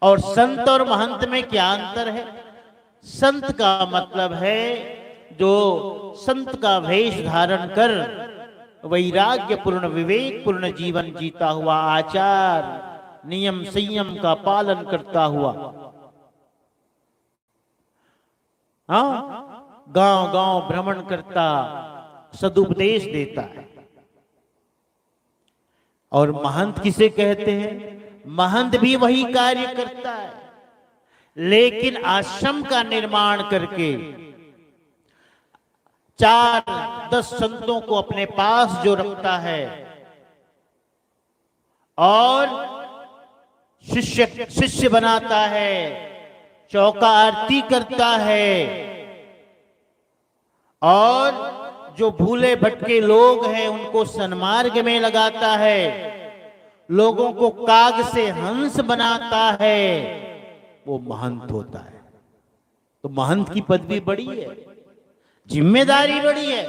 और संत और महंत में क्या अंतर है? संत का मतलब है जो संत का वेश धारण कर वैराग्य पूर्ण विवेक पूर्ण जीवन जीता हुआ, आचार नियम संयम का पालन करता हुआ, हाँ, गांव गांव भ्रमण करता सदुपदेश देता है। और महंत किसे कहते हैं? महंत भी वही कार्य करता है, लेकिन आश्रम का निर्माण करके 4-10 संतों को अपने पास जो रखता है और शिष्य बनाता है, चौका आरती करता है, और जो भूले भटके लोग हैं उनको सन्मार्ग में लगाता है, लोगों को काग से हंस बनाता है, वो महंत होता है। तो महंत की पदवी बड़ी है, जिम्मेदारी बड़ी है।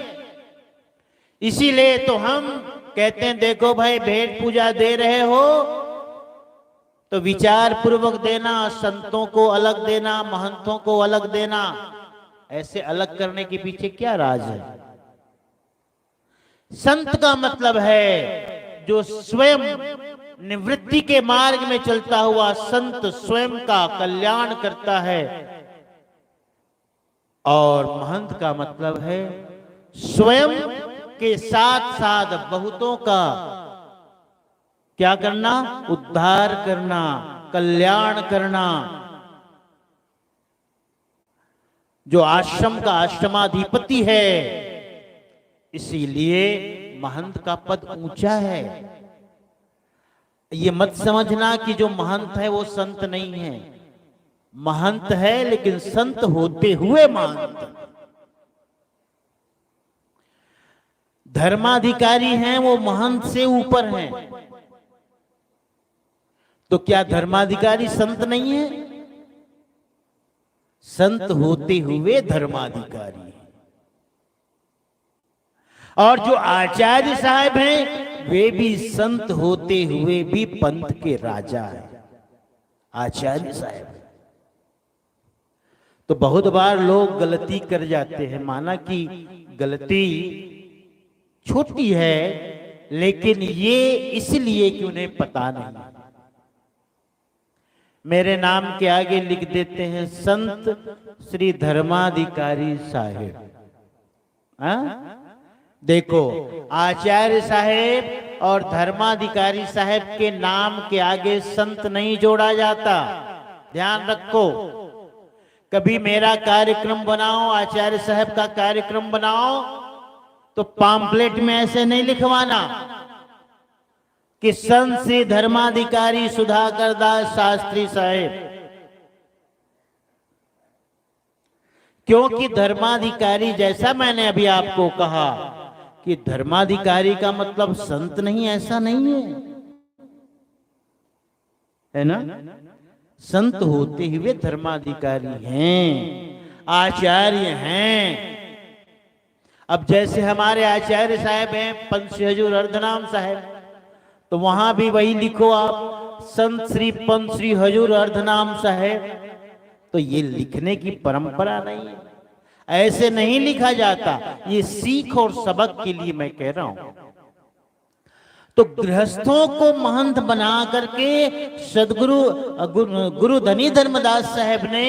इसीलिए तो हम कहते हैं देखो भाई भेंट पूजा दे रहे हो तो विचार पूर्वक देना, संतों को अलग देना, महंतों को अलग देना। ऐसे अलग करने के पीछे क्या राज है? संत का मतलब है जो स्वयं निवृत्ति के मार्ग में चलता हुआ संत स्वयं का कल्याण करता है, और महंत का मतलब है स्वयं के साथ साथ बहुतों का क्या करना? उद्धार करना, कल्याण करना। जो आश्रम का आश्रमाधिपति है, इसीलिए महंत का पद ऊंचा है। ये मत समझना कि जो महंत है वो संत नहीं है। महंत है लेकिन संत होते हुए महंत। धर्माधिकारी हैं वो महंत से ऊपर हैं। तो क्या धर्माधिकारी संत नहीं है? संत होते हुए धर्माधिकारी है। और जो आचार्य साहब हैं वे भी संत होते हुए भी पंथ के राजा हैं, आचार्य साहब। तो बहुत बार लोग गलती कर जाते हैं, माना कि गलती छोटी है लेकिन ये इसलिए कि उन्हें पता नहीं। मेरे नाम के आगे लिख देते हैं संत श्री धर्माधिकारी साहेब। देखो, आचार्य साहेब और धर्माधिकारी साहेब के नाम के आगे संत नहीं जोड़ा जाता, ध्यान रखो। कभी मेरा कार्यक्रम बनाओ, आचार्य साहब का कार्यक्रम बनाओ, तो पाम्पलेट में ऐसे नहीं लिखवाना कि संत श्री धर्माधिकारी सुधाकर दास शास्त्री साहेब, क्योंकि धर्माधिकारी जैसा मैंने अभी आपको कहा कि धर्माधिकारी का मतलब संत नहीं, ऐसा नहीं है ना? संत होते हुए धर्माधिकारी हैं, आचार्य हैं। अब जैसे हमारे आचार्य साहब हैं पंत श्री हजूर अर्धनाम साहब, तो वहां भी वही लिखो आप संत श्री पंत श्री हजूर अर्धनाम साहब। तो ये लिखने की परंपरा नहीं है, ऐसे नहीं लिखा जाता। ये सीख और सबक के लिए मैं कह रहा हूं। तो गृहस्थों को महंत बना करके सदगुरु गुरु धनी धर्मदास साहब ने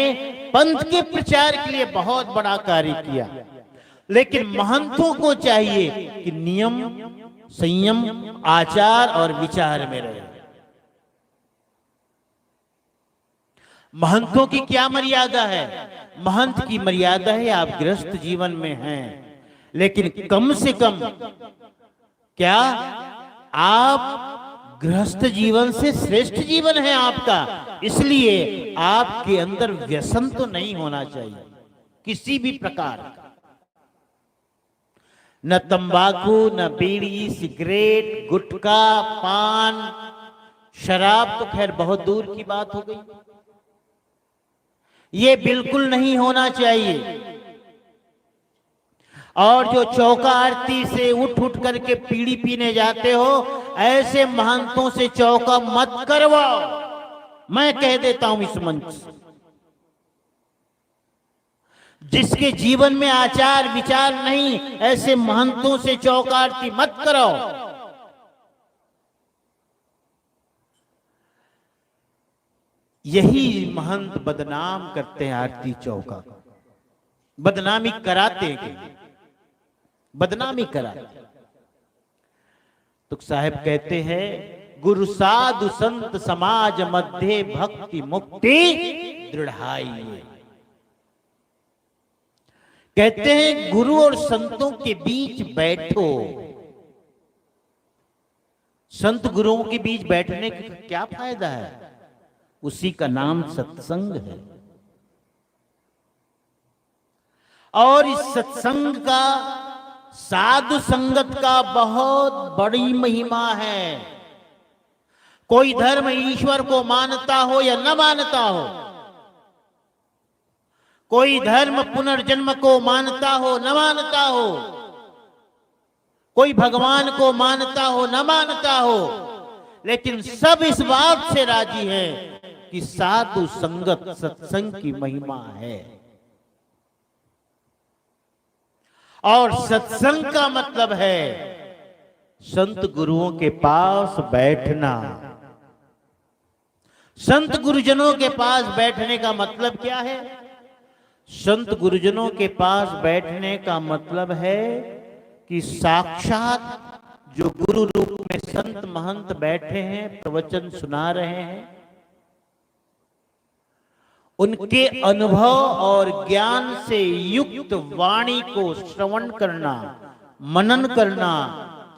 पंथ के प्रचार के लिए बहुत बड़ा कार्य किया। लेकिन महंतों को चाहिए कि नियम संयम आचार और विचार में रहे। महंतों की क्या मर्यादा है? महंत की मर्यादा है आप गृहस्थ जीवन में हैं, लेकिन कम से कम क्या आप गृहस्थ जीवन से श्रेष्ठ जीवन है आपका, इसलिए आपके अंदर व्यसन तो नहीं होना चाहिए किसी भी प्रकार का। न तंबाकू, न बीड़ी, सिगरेट, गुटखा, पान, शराब तो खैर बहुत दूर की बात हो गई, ये बिल्कुल नहीं होना चाहिए। और जो चौका आरती से उठ उठ करके बीड़ी पीने जाते हो, ऐसे महंतों से चौका मत करवाओ। मैं कह देता हूं इस मंच से, जिसके जीवन में आचार विचार नहीं, ऐसे महंतों से चौकार्ती मत करो। यही महंत बदनाम करते हैं आरती चौका, बदनामी कराते हैं, बदनामी कराते। तो साहब कहते हैं, गुरु साधु संत समाज मध्य भक्ति मुक्ति दृढ़ाई। कहते हैं गुरु और संतों के बीच बैठो। संत गुरुओं के बीच बैठने का क्या फायदा है? उसी का नाम सत्संग है। और इस सत्संग का, साधु संगत का बहुत बड़ी महिमा है। कोई धर्म ईश्वर को मानता हो या न मानता हो, कोई धर्म पुनर्जन्म को मानता हो न मानता हो, कोई भगवान को मानता हो न मानता हो, लेकिन सब इस बात से राजी है कि साधु संगत सत्संग की महिमा है। और सत्संग का मतलब है संत गुरुओं के पास बैठना। संत गुरुजनों के पास बैठने का मतलब क्या है? संत गुरुजनों के पास बैठने का मतलब है कि साक्षात जो गुरु रूप में संत महंत बैठे हैं, प्रवचन सुना रहे हैं, उनके अनुभव और ज्ञान से युक्त वाणी को श्रवण करना, मनन करना,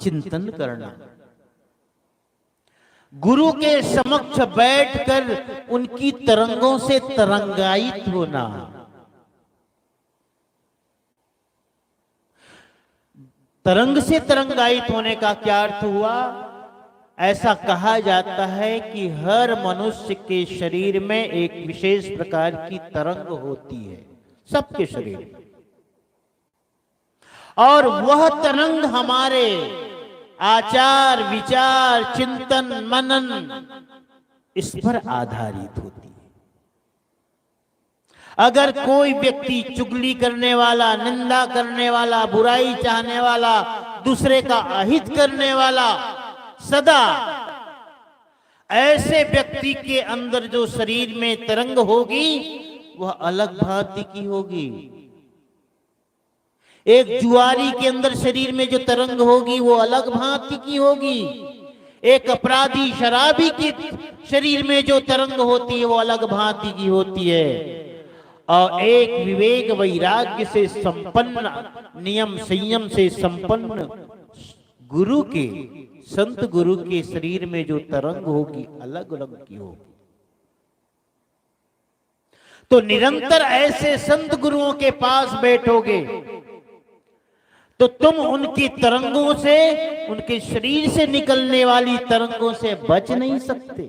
चिंतन करना, गुरु के समक्ष बैठकर उनकी तरंगों से तरंगायित होना। तरंग से तरंगायित होने का क्या अर्थ हुआ? ऐसा कहा जाता है कि हर मनुष्य के शरीर में एक विशेष प्रकार की तरंग होती है, सबके शरीर में, और वह तरंग हमारे आचार विचार चिंतन मनन इस पर आधारित होती है। अगर कोई व्यक्ति चुगली करने वाला, निंदा करने वाला, बुराई चाहने वाला, दूसरे का अहित करने वाला, सदा ऐसे व्यक्ति के अंदर जो शरीर में तरंग होगी वह अलग भांति की होगी। एक जुआरी के अंदर शरीर में जो तरंग होगी वो अलग भांति की होगी। एक अपराधी शराबी के शरीर में जो तरंग होती है वो अलग भांति की होती है। और एक विवेक वैराग्य से संपन्न, नियम संयम से संपन्न गुरु के, संत गुरु के शरीर में जो तरंग होगी अलग अलग की होगी। तो निरंतर ऐसे संत गुरुओं के पास बैठोगे तो तुम उनकी तरंगों से, उनके शरीर से निकलने वाली तरंगों से बच नहीं सकते।